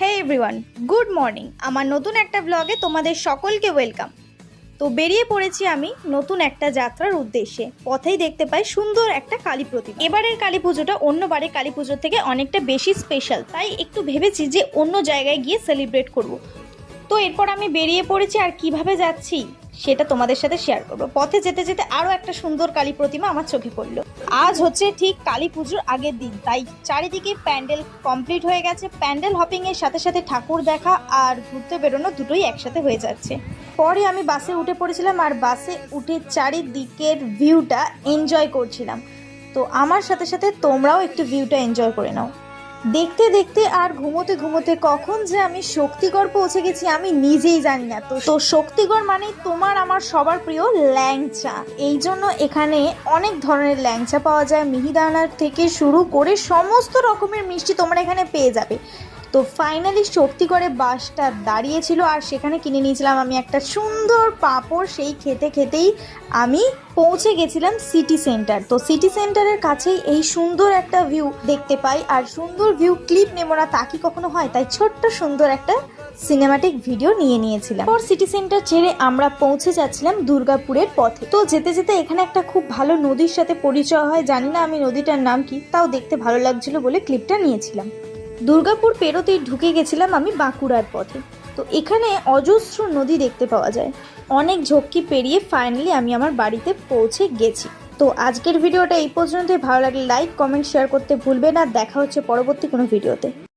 হে everyone, good morning. আমার নতুন একটা ব্লগে তোমাদের সকলকে ওয়েলকাম। তো বেরিয়ে পড়েছি আমি নতুন একটা যাত্রার উদ্দেশ্যে। পথেই দেখতে পাই সুন্দর একটা কালী প্রতিমা। এবারের কালী পুজোটা অন্যবারের কালী পুজোর থেকে অনেকটা বেশি স্পেশাল, তাই একটু ভেবেছি যে অন্য জায়গায় গিয়ে সেলিব্রেট করব। তো এরপর আমি বেরিয়ে পড়েছি, আর কিভাবে যাচ্ছি সেটা তোমাদের সাথে শেয়ার করবো। পথে যেতে যেতে আরও একটা সুন্দর কালী প্রতিমা আমার চোখে পড়লো। আজ হচ্ছে ঠিক কালী পুজোর আগের দিন, তাই চারিদিকে প্যান্ডেল কমপ্লিট হয়ে গেছে। প্যান্ডেল হপিং এর সাথে সাথে ঠাকুর দেখা আর ঘুরতে বেরোনো দুটোই একসাথে হয়ে যাচ্ছে। পরে আমি বাসে উঠে পড়েছিলাম, আর বাসে উঠে চারিদিকের ভিউটা এনজয় করছিলাম। তো আমার সাথে সাথে তোমরাও একটু ভিউটা এনজয় করে নাও। দেখতে দেখতে আর ঘুমোতে ঘুমোতে কখন যে আমি শক্তিগড় পৌঁছে গেছি আমি নিজেই জানি না। তো শক্তিগড় মানে তোমার আমার সবার প্রিয় ল্যাংচা। এই জন্য এখানে অনেক ধরনের ল্যাংচা পাওয়া যায়, মিহিদানার থেকে শুরু করে সমস্ত রকমের মিষ্টি তোমরা এখানে পেয়ে যাবে। তো ফাইনালি শক্তিগড়ে বাসটা দাঁড়িয়েছিল, আর সেখানে কিনে নিয়েছিলাম আমি একটা সুন্দর পাঁপড়। সেই খেতে খেতেই আমি পৌঁছে গেছিলাম সিটি সেন্টার। তো সিটি সেন্টারের কাছেই এই সুন্দর একটা ভিউ দেখতে পাই, আর সুন্দর ভিউ ক্লিপ নেবো না তা কি কখনো হয়, তাই ছোট্ট সুন্দর একটা সিনেমাটিক ভিডিও নিয়েছিলাম। পর সিটি সেন্টার ছেড়ে আমরা পৌঁছে যাচ্ছিলাম দুর্গাপুরের পথে। তো যেতে যেতে এখানে একটা খুব ভালো নদীর সাথে পরিচয় হয়। জানি না আমি নদীটার নাম কি, তাও দেখতে ভালো লাগছিল বলে ক্লিপটা নিয়েছিলাম। দুর্গাপুর পেরোতেই ঢুকে গেছিলাম আমি বাঁকুড়ার পথে। তো এখানে অজস্র নদী দেখতে পাওয়া যায়। অনেক ঝক্কি পেরিয়ে ফাইনালি আমি আমার বাড়িতে পৌঁছে গেছি। তো আজকের ভিডিওটা এই পর্যন্তই। ভালো লাগলে লাইক, কমেন্ট, শেয়ার করতে ভুলবে না। দেখা হচ্ছে পরবর্তী কোনো ভিডিওতে।